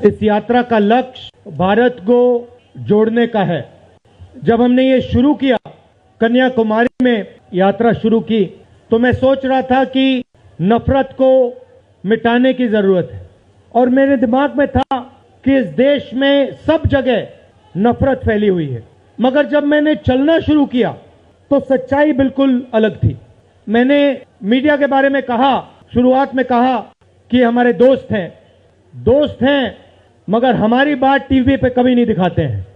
इस यात्रा का लक्ष्य भारत को जोड़ने का है। जब हमने ये शुरू किया, कन्याकुमारी में यात्रा शुरू की, तो मैं सोच रहा था कि नफरत को मिटाने की जरूरत है और मेरे दिमाग में था कि इस देश में सब जगह नफरत फैली हुई है। मगर जब मैंने चलना शुरू किया तो सच्चाई बिल्कुल अलग थी। मैंने मीडिया के बारे में कहा, शुरुआत में कहा कि हमारे दोस्त हैं मगर हमारी बात टीवी पे कभी नहीं दिखाते हैं,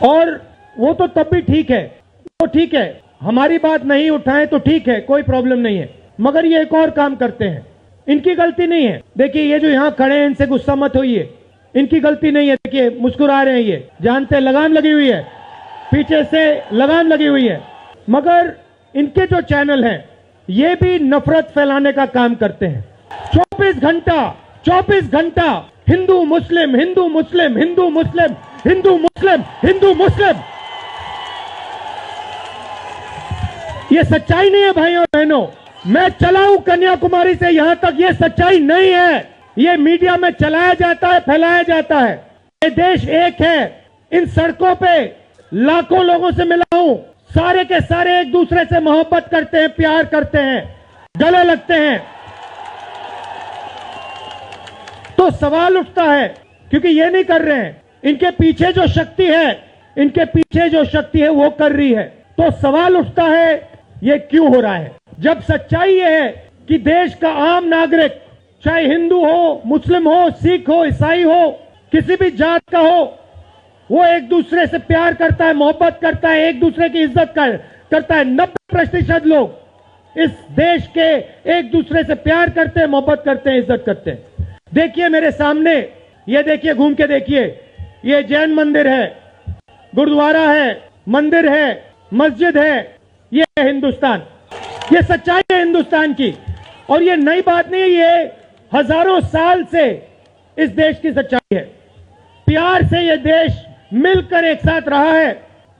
और वो तो तब भी ठीक है, वो ठीक है, हमारी बात नहीं उठाएं तो ठीक है, कोई प्रॉब्लम नहीं है। मगर ये एक और काम करते हैं, इनकी गलती नहीं है। देखिए ये जो यहां खड़े हैं, इनसे गुस्सा मत होइए, इनकी गलती नहीं है। देखिए मुस्कुरा रहे हैं, ये जानते लगाम लगी हुई है, पीछे से लगाम लगी हुई है। मगर इनके जो चैनल हैं ये भी नफरत फैलाने का काम करते हैं। 24 घंटा हिंदू मुस्लिम, हिंदू मुस्लिम, हिंदू मुस्लिम, हिंदू मुस्लिम, हिंदू मुस्लिम। ये सच्चाई नहीं है भाइयों और बहनों। मैं चला हूं कन्याकुमारी से यहां तक, ये सच्चाई नहीं है। ये मीडिया में चलाया जाता है, फैलाया जाता है। ये देश एक है। इन सड़कों पे लाखों लोगों से मिला हूं, सारे के सारे एक दूसरे से मोहब्बत करते हैं, प्यार करते हैं, गले लगते हैं। तो सवाल उठता है, क्योंकि ये नहीं कर रहे हैं, इनके पीछे जो शक्ति है, इनके पीछे जो शक्ति है वो कर रही है। तो सवाल उठता है ये क्यों हो रहा है, जब सच्चाई ये है कि देश का आम नागरिक, चाहे हिंदू हो, मुस्लिम हो, सिख हो, ईसाई हो, किसी भी जात का हो, वो एक दूसरे से प्यार करता है, मोहब्बत करता है, एक दूसरे की इज्जत करता है। 90% लोग इस देश के एक दूसरे से प्यार करते हैं, मोहब्बत करते हैं, इज्जत करते हैं। देखिए मेरे सामने, ये देखिए, घूम के देखिए, ये जैन मंदिर है, गुरुद्वारा है, मंदिर है, मस्जिद है। ये है हिंदुस्तान, ये सच्चाई है हिंदुस्तान की। और ये नई बात नहीं है, ये हजारों साल से इस देश की सच्चाई है। प्यार से ये देश मिलकर एक साथ रहा है।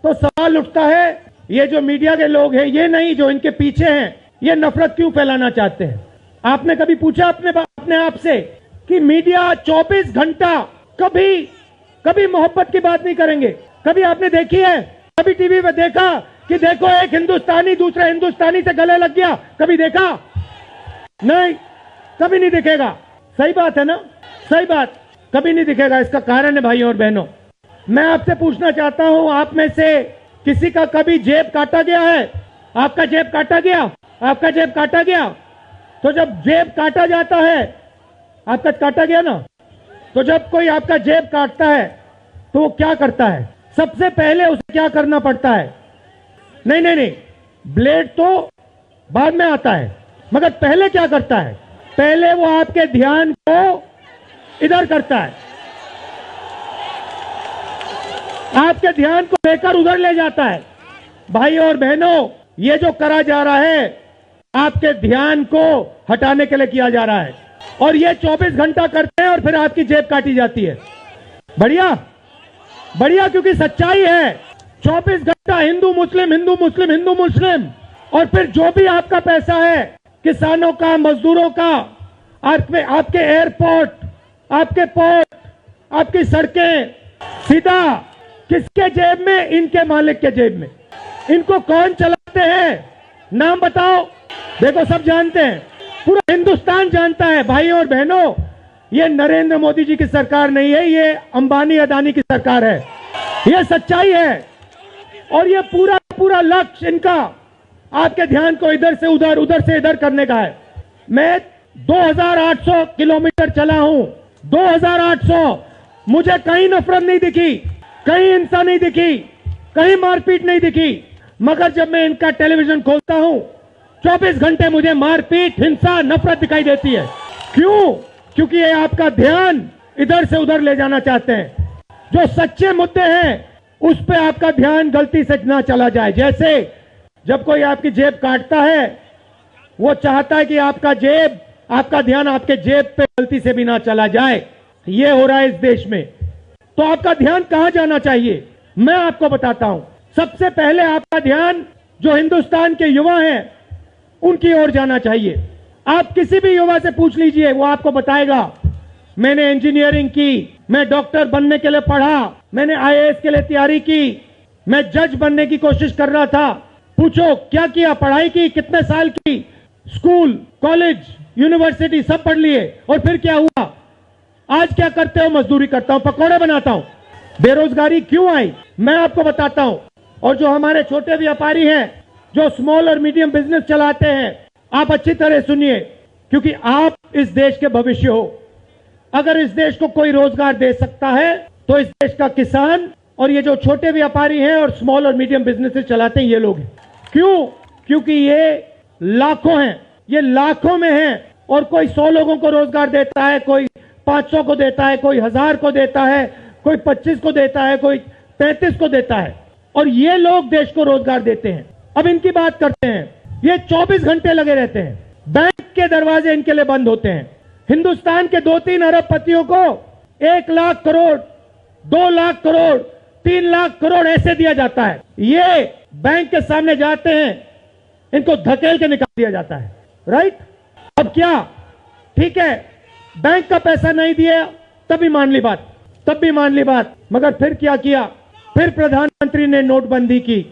तो सवाल उठता है, ये जो मीडिया के लोग हैं, ये नहीं, जो इनके पीछे हैं, ये नफरत क्यों फैलाना चाहते हैं? आपने कभी पूछा अपने आप से कि मीडिया 24 घंटा कभी मोहब्बत की बात नहीं करेंगे? कभी आपने देखी है? कभी टीवी पे देखा कि देखो एक हिंदुस्तानी दूसरे हिंदुस्तानी से गले लग गया? कभी देखा? नहीं, कभी नहीं दिखेगा। सही बात है ना? सही बात, कभी नहीं दिखेगा। इसका कारण है भाइयों और बहनों, मैं आपसे पूछना चाहता हूं, आप में से किसी का कभी जेब काटा गया है? आपका जेब काटा गया? आपका जेब काटा गया? तो जब जेब काटा जाता है, आपका काटा गया ना, तो जब कोई आपका जेब काटता है तो वो क्या करता है? सबसे पहले उसे क्या करना पड़ता है? नहीं, ब्लेड तो बाद में आता है, मगर पहले क्या करता है? पहले वो आपके ध्यान को इधर करता है, आपके ध्यान को लेकर उधर ले जाता है। भाइयों और बहनों, ये जो करा जा रहा है आपके ध्यान को हटाने के लिए किया जा रहा है, और ये 24 घंटा करते हैं और फिर आपकी जेब काटी जाती है। बढ़िया, क्योंकि सच्चाई है। 24 घंटा हिंदू मुस्लिम, हिंदू मुस्लिम, हिंदू मुस्लिम, और फिर जो भी आपका पैसा है, किसानों का, मजदूरों का, आपके एयरपोर्ट, आपके पोर्ट, आपकी सड़कें, सीधा किसके जेब में? इनके मालिक के जेब में। इनको कौन चलाते हैं? नाम बताओ। देखो सब जानते हैं, पूरा हिंदुस्तान जानता है। भाइयों और बहनों, ये नरेंद्र मोदी जी की सरकार नहीं है, ये अंबानी अदानी की सरकार है। ये सच्चाई है, और ये पूरा लक्ष्य इनका आपके ध्यान को इधर से उधर, उधर से इधर करने का है। मैं 2800 किलोमीटर चला हूं, 2800। मुझे कहीं नफरत नहीं दिखी, कहीं हिंसा नहीं दिखी, कहीं मारपीट नहीं दिखी। मगर जब मैं इनका टेलीविजन खोलता हूं, 24 घंटे मुझे मारपीट, हिंसा, नफरत दिखाई देती है। क्यों? क्योंकि ये आपका ध्यान इधर से उधर ले जाना चाहते हैं। जो सच्चे मुद्दे हैं उस पे आपका ध्यान गलती से ना चला जाए। जैसे जब कोई आपकी जेब काटता है, वो चाहता है कि आपका ध्यान आपके जेब पे गलती से भी ना चला जाए। ये हो रहा है इस देश में। तो आपका ध्यान कहां जाना चाहिए? मैं आपको बताता हूं। सबसे पहले आपका ध्यान जो हिंदुस्तान के युवा हैं उनकी ओर जाना चाहिए। आप किसी भी युवा से पूछ लीजिए, वो आपको बताएगा मैंने इंजीनियरिंग की, मैं डॉक्टर बनने के लिए पढ़ा, मैंने आईएएस के लिए तैयारी की, मैं जज बनने की कोशिश कर रहा था। पूछो क्या किया? पढ़ाई की, कितने साल की, स्कूल, कॉलेज, यूनिवर्सिटी सब पढ़ लिए, और फिर क्या हुआ? आज क्या करते हो? मजदूरी करता हूं, पकौड़े बनाता हूं। बेरोजगारी क्यों आई? मैं आपको बताता हूं। और जो हमारे छोटे व्यापारी हैं, जो स्मॉल और मीडियम बिजनेस चलाते हैं, आप अच्छी तरह सुनिए, क्योंकि आप इस देश के भविष्य हो। अगर इस देश को कोई रोजगार दे सकता है तो इस देश का किसान और ये जो छोटे व्यापारी हैं और स्मॉल और मीडियम बिजनेसेस चलाते हैं, ये लोग हैं। क्यों? क्योंकि ये लाखों हैं, ये लाखों में हैं, और कोई 100 लोगों को रोजगार देता है, कोई 500 को देता है, कोई 1000 को देता है, कोई 25 को देता है, कोई 35 को देता है, और ये लोग देश को रोजगार देते हैं। अब इनकी बात करते हैं। ये 24 घंटे लगे रहते हैं, बैंक के दरवाजे इनके लिए बंद होते हैं। हिंदुस्तान के 2-3 अरबपतियों को 1 लाख करोड़, 2 लाख करोड़, 3 लाख करोड़ ऐसे दिया जाता है। ये बैंक के सामने जाते हैं, इनको धकेल के निकाल दिया जाता है। राइट? अब क्या? ठीक है, बैंक का पैसा नहीं दिया तब भी मान ली बात, तब भी मान ली बात, मगर फिर क्या किया? फिर प्रधानमंत्री ने नोटबंदी की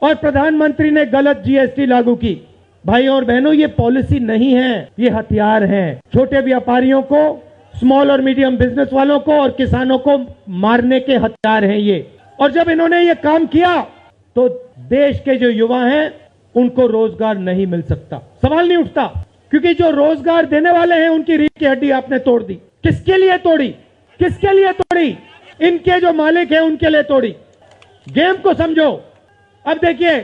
और प्रधानमंत्री ने गलत जीएसटी लागू की। भाइयों और बहनों, ये पॉलिसी नहीं है, ये हथियार है। छोटे व्यापारियों को, स्मॉल और मीडियम बिजनेस वालों को और किसानों को मारने के हथियार हैं ये। और जब इन्होंने ये काम किया तो देश के जो युवा हैं उनको रोजगार नहीं मिल सकता, सवाल नहीं उठता, क्योंकि जो रोजगार देने वाले हैं उनकी रीढ़ की हड्डी आपने तोड़ दी। किसके लिए तोड़ी? किसके लिए तोड़ी? इनके जो मालिक हैं उनके लिए तोड़ी। गेम को समझो। अब देखिए,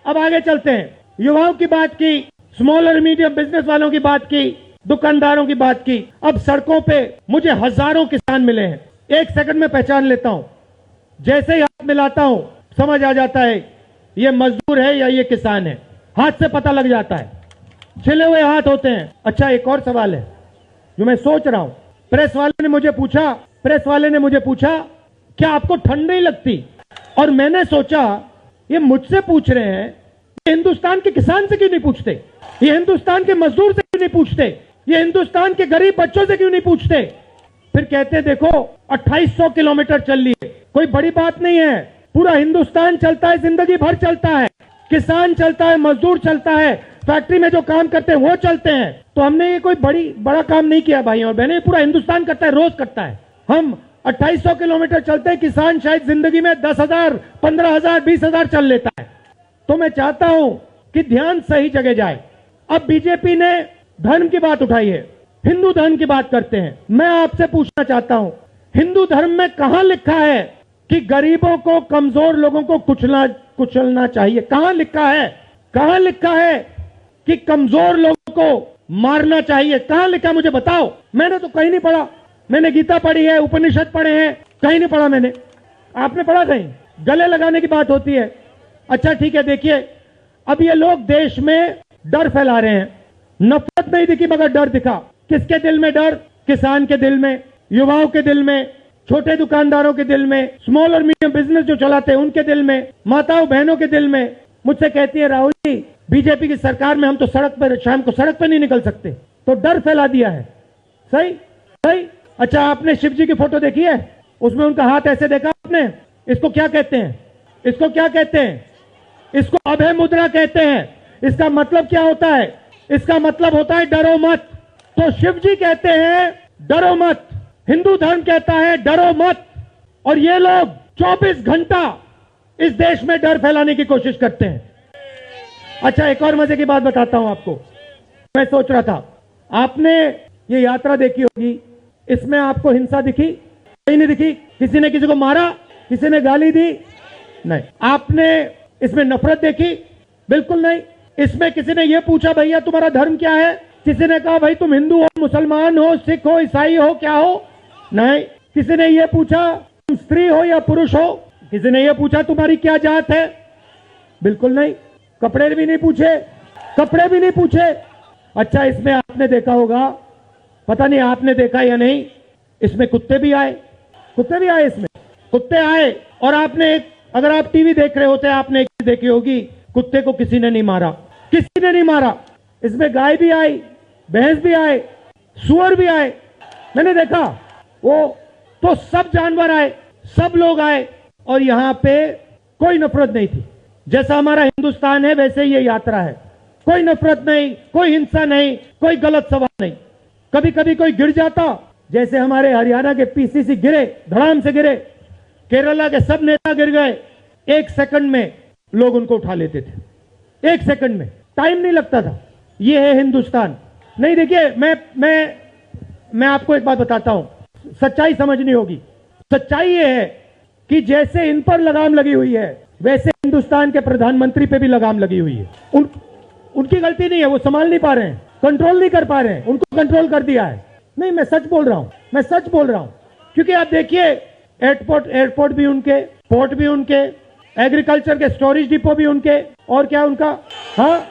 अब आगे चलते हैं। युवाओं की बात की, स्मॉल और मीडियम बिजनेस वालों की बात की, दुकानदारों की बात की। अब सड़कों पे मुझे हजारों किसान मिले हैं, 1 सेकंड में पहचान लेता हूं। जैसे ही हाथ मिलाता हूं समझ आ जाता है ये मजदूर है या ये किसान है, हाथ से पता लग जाता है, छिले हुए हाथ होते हैं। अच्छा, एक और सवाल है जो मैं सोच रहा हूं। प्रेस वाले ने मुझे पूछा क्या आपको ठंड नहीं लगती? और मैंने सोचा ये मुझसे पूछ रहे हैं, ये हिंदुस्तान के किसान से क्यों नहीं पूछते? ये हिंदुस्तान के मजदूर से क्यों नहीं पूछते? ये हिंदुस्तान के गरीब बच्चों से क्यों नहीं पूछते? फिर कहते देखो 2800 किलोमीटर चल लिए, कोई बड़ी बात नहीं है। पूरा हिंदुस्तान चलता है, जिंदगी भर चलता है, किसान चलता है, मजदूर चलता है, फैक्ट्री में जो काम करते हैं वो चलते हैं। तो हमने ये कोई बड़ा काम नहीं किया भाइयों और बहनें, पूरा हिंदुस्तान करता है, रोज करता है। हम 2800 किलोमीटर चलते हैं, किसान शायद जिंदगी में 10,000, 15,000, 20,000 चल लेता है। तो मैं चाहता हूं कि ध्यान सही जगह जाए। अब बीजेपी ने धर्म की बात उठाई है, हिंदू धर्म की बात करते हैं। मैं आपसे पूछना चाहता हूं, हिंदू धर्म में कहां लिखा है कि गरीबों को, कमजोर लोगों को कुचलना चाहिए? कहां लिखा है? कहां लिखा है कि कमजोर लोगों को मारना चाहिए? कहां लिखा, मुझे बताओ। मैंने तो कहीं नहीं पढ़ा। मैंने गीता पढ़ी है, उपनिषद पढ़े हैं, कहीं नहीं पढ़ा मैंने। आपने पढ़ा कहीं? गले लगाने की बात होती है। अच्छा ठीक है, देखिए अब ये लोग देश में डर फैला रहे हैं। नफरत नहीं दिखी मगर डर दिखा। किसके दिल में डर? किसान के दिल में, युवाओं के दिल में, छोटे दुकानदारों के दिल में, स्मॉल और मीडियम बिजनेस जो चलाते हैं उनके दिल में, माताओं बहनों के दिल में। मुझसे कहती है राहुल जी, बीजेपी की सरकार में हम तो सड़क पर, शाम को सड़क पर नहीं निकल सकते। तो डर फैला दिया है। सही सही। अच्छा, आपने शिव जी की फोटो देखी है? उसमें उनका हाथ ऐसे देखा आपने? इसको क्या कहते हैं? इसको क्या कहते हैं? इसको अभय मुद्रा कहते हैं। इसका मतलब क्या होता है? इसका मतलब होता है डरो मत। तो शिव जी कहते हैं डरो मत, हिंदू धर्म कहता है डरो मत, और ये लोग 24 घंटा इस देश में डर फैलाने की कोशिश करते हैं। अच्छा, एक और मजे की बात बताता हूं आपको। मैं सोच रहा था, आपने ये यात्रा देखी होगी, इसमें आपको हिंसा दिखी? कहीं नहीं दिखी। किसी ने किसी को मारा? किसी ने गाली दी? नहीं। आपने इसमें नफरत देखी? बिल्कुल नहीं। इसमें किसी ने यह पूछा भैया तुम्हारा धर्म क्या है? किसी ने कहा भाई तुम हिंदू हो, मुसलमान हो, सिख हो, ईसाई हो, क्या हो? नहीं। किसी ने यह पूछा तुम स्त्री हो या पुरुष हो? किसी ने यह पूछा तुम्हारी क्या जात है? बिल्कुल नहीं। कपड़े भी नहीं पूछे, कपड़े भी नहीं पूछे। अच्छा, इसमें आपने देखा होगा, पता नहीं आपने देखा या नहीं, इसमें कुत्ते भी आए। कुत्ते भी आए, इसमें कुत्ते आए। और आपने, अगर आप टीवी देख रहे होते, आपने एक चीज देखी होगी, कुत्ते को किसी ने नहीं मारा, किसी ने नहीं मारा। इसमें गाय भी आई, भैंस भी आए, सुअर भी आए। मैंने देखा वो तो सब जानवर आए, सब लोग आए और यहां पे कोई नफरत नहीं थी। जैसा हमारा हिंदुस्तान है वैसे ये यात्रा है, कोई नफरत नहीं, कोई हिंसा नहीं, कोई गलत सवाल नहीं। कभी कभी कोई गिर जाता, जैसे हमारे हरियाणा के पीसीसी गिरे, धड़ाम से गिरे, केरला के सब नेता गिर गए, 1 सेकंड में लोग उनको उठा लेते थे, 1 सेकंड में, टाइम नहीं लगता था। ये है हिंदुस्तान। नहीं देखिए, मैं आपको एक बात बताता हूं, सच्चाई समझनी होगी। सच्चाई ये है कि जैसे इन पर लगाम लगी हुई है वैसे हिंदुस्तान के प्रधानमंत्री पे भी लगाम लगी हुई है। उनकी गलती नहीं है, वो संभाल नहीं पा रहे हैं, कंट्रोल नहीं कर पा रहे हैं, उनको कंट्रोल कर दिया है। नहीं, मैं सच बोल रहा हूं, मैं सच बोल रहा हूं। क्योंकि आप देखिए, एयरपोर्ट भी उनके, पोर्ट भी उनके, एग्रीकल्चर के स्टोरेज डिपो भी उनके, और क्या उनका, हाँ,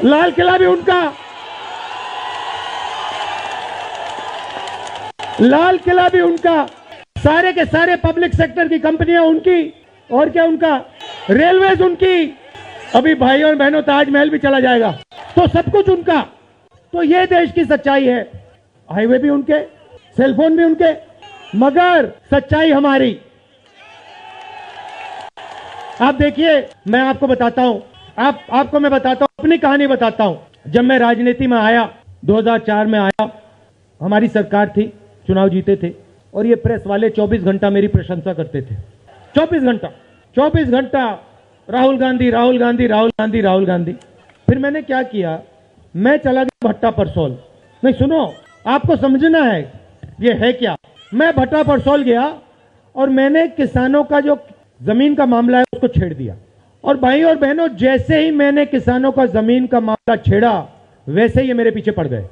लाल किला भी उनका, लाल किला भी उनका, सारे के सारे पब्लिक सेक्टर की कंपनियां उनकी, और क्या उनका, रेलवेज उनकी, अभी भाई और बहनों ताजमहल भी चला जाएगा, तो सब कुछ उनका। तो ये देश की सच्चाई है। हाईवे भी उनके, सेलफोन भी उनके, मगर सच्चाई हमारी। आप देखिए, मैं आपको बताता हूं, आपको मैं बताता हूं, अपनी कहानी बताता हूं। जब मैं राजनीति में आया, 2004 में आया, हमारी सरकार थी, चुनाव जीते थे, और ये प्रेस वाले 24 घंटा मेरी प्रशंसा करते थे। 24 घंटा राहुल गांधी, राहुल गांधी, राहुल गांधी, राहुल गांधी। फिर मैंने क्या किया, मैं चला गया भट्टा परसौल। नहीं सुनो, आपको समझना है ये है क्या। मैं भट्टा परसौल गया और मैंने किसानों का जो जमीन का मामला है उसको छेड़ दिया। और भाई और बहनों, जैसे ही मैंने किसानों का जमीन का मामला छेड़ा वैसे ही ये मेरे पीछे पड़ गए।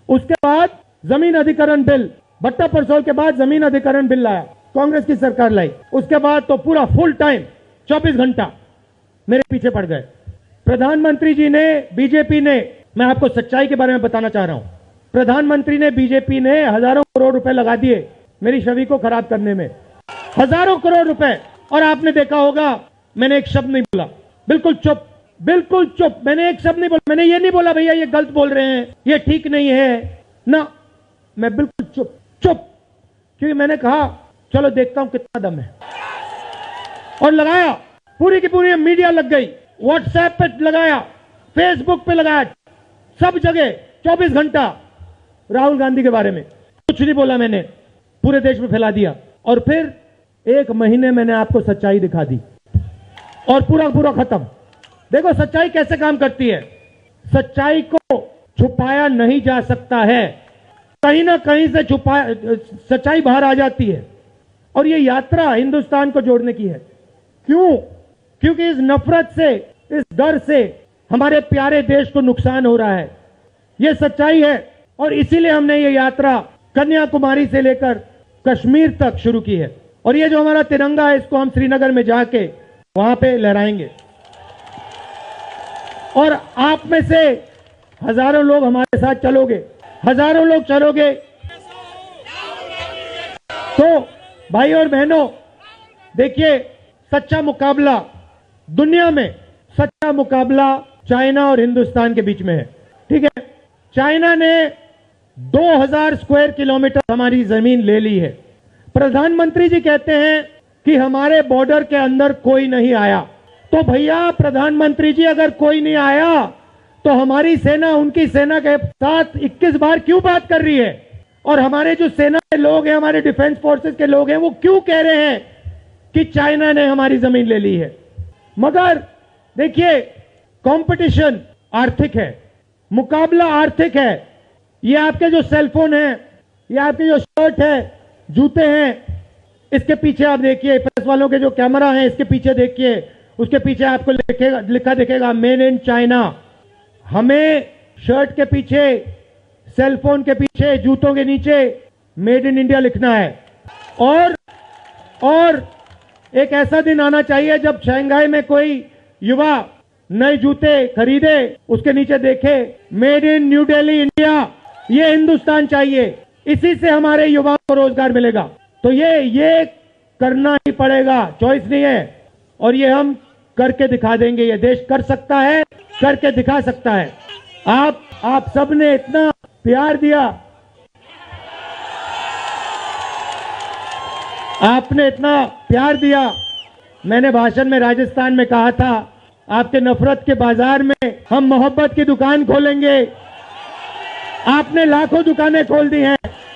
उसके बाद जमीन अधिग्रहण बिल, भट्टा परसौल के बाद जमीन अधिग्रहण बिल लाया, कांग्रेस की सरकार लाई। उसके बाद तो पूरा फुल टाइम 24 घंटा मेरे पीछे पड़ गए। प्रधानमंत्री जी ने, बीजेपी ने, मैं आपको सच्चाई के बारे में बताना चाह रहा हूं, प्रधानमंत्री ने, बीजेपी ने हजारों करोड़ रुपए लगा दिए मेरी छवि को खराब करने में, हजारों करोड़ रुपए। और आपने देखा होगा, मैंने एक शब्द नहीं बोला, बिल्कुल चुप, बिल्कुल चुप, मैंने एक शब्द नहीं बोला। मैंने ये नहीं बोला भैया ये गलत बोल रहे हैं, ये ठीक नहीं है ना, मैं बिल्कुल चुप, क्योंकि मैंने कहा चलो देखता हूं कितना दम है। और लगाया, पूरी की पूरी मीडिया लग गई, व्हाट्सएप पे लगाया, फेसबुक पे लगाया, सब जगह 24 घंटा राहुल गांधी के बारे में कुछ नहीं बोला, मैंने पूरे देश में फैला दिया। और फिर 1 महीने मैंने आपको सच्चाई दिखा दी और पूरा खत्म। देखो सच्चाई कैसे काम करती है। सच्चाई को छुपाया नहीं जा सकता है, कहीं ना कहीं से सच्चाई बाहर आ जाती है। और ये यात्रा हिंदुस्तान को जोड़ने की है। क्यों? क्योंकि इस नफरत से, इस डर से हमारे प्यारे देश को नुकसान हो रहा है। ये सच्चाई है और इसीलिए हमने ये यात्रा कन्याकुमारी से लेकर कश्मीर तक शुरू की है। और ये जो हमारा तिरंगा है इसको हम श्रीनगर में जाके वहां पे लहराएंगे। और आप में से हजारों लोग हमारे साथ चलोगे, हजारों लोग चलोगे। तो भाई और बहनों, देखिए सच्चा मुकाबला दुनिया में, सच्चा मुकाबला चाइना और हिंदुस्तान के बीच में है। ठीक है, चाइना ने 2000 स्क्वायर किलोमीटर हमारी जमीन ले ली है। प्रधानमंत्री जी कहते हैं कि हमारे बॉर्डर के अंदर कोई नहीं आया। तो भैया प्रधानमंत्री जी, अगर कोई नहीं आया तो हमारी सेना उनकी सेना के साथ 21 बार क्यों बात कर रही है? और हमारे जो सेना के लोग हैं, हमारे डिफेंस फोर्सेस के लोग हैं, वो क्यों कह रहे हैं कि चाइना ने हमारी जमीन ले ली है? मगर देखिए, कंपटीशन आर्थिक है, मुकाबला आर्थिक है। ये आपके जो सेलफोन है, ये आपके जो शर्ट है, जूते हैं, इसके पीछे आप देखिए, प्रेस वालों के जो कैमरा है इसके पीछे देखिए, उसके पीछे आपको लिखा दिखेगा मेड इन चाइना। हमें शर्ट के पीछे, सेलफोन के पीछे, जूतों के नीचे मेड इन इंडिया लिखना है। और एक ऐसा दिन आना चाहिए जब शंघाई में कोई युवा नए जूते खरीदे, उसके नीचे देखे made in new Delhi India. ये हिंदुस्तान चाहिए, इसी से हमारे युवाओं को रोजगार मिलेगा। तो ये करना ही पड़ेगा, चॉइस नहीं है। और ये हम करके दिखा देंगे, ये देश कर सकता है, करके दिखा सकता है। आप सबने इतना प्यार दिया, आपने इतना प्यार दिया। मैंने भाषण में राजस्थान में कहा था, आपके नफरत के बाजार में हम मोहब्बत की दुकान खोलेंगे। आपने लाखों दुकानें खोल दी हैं।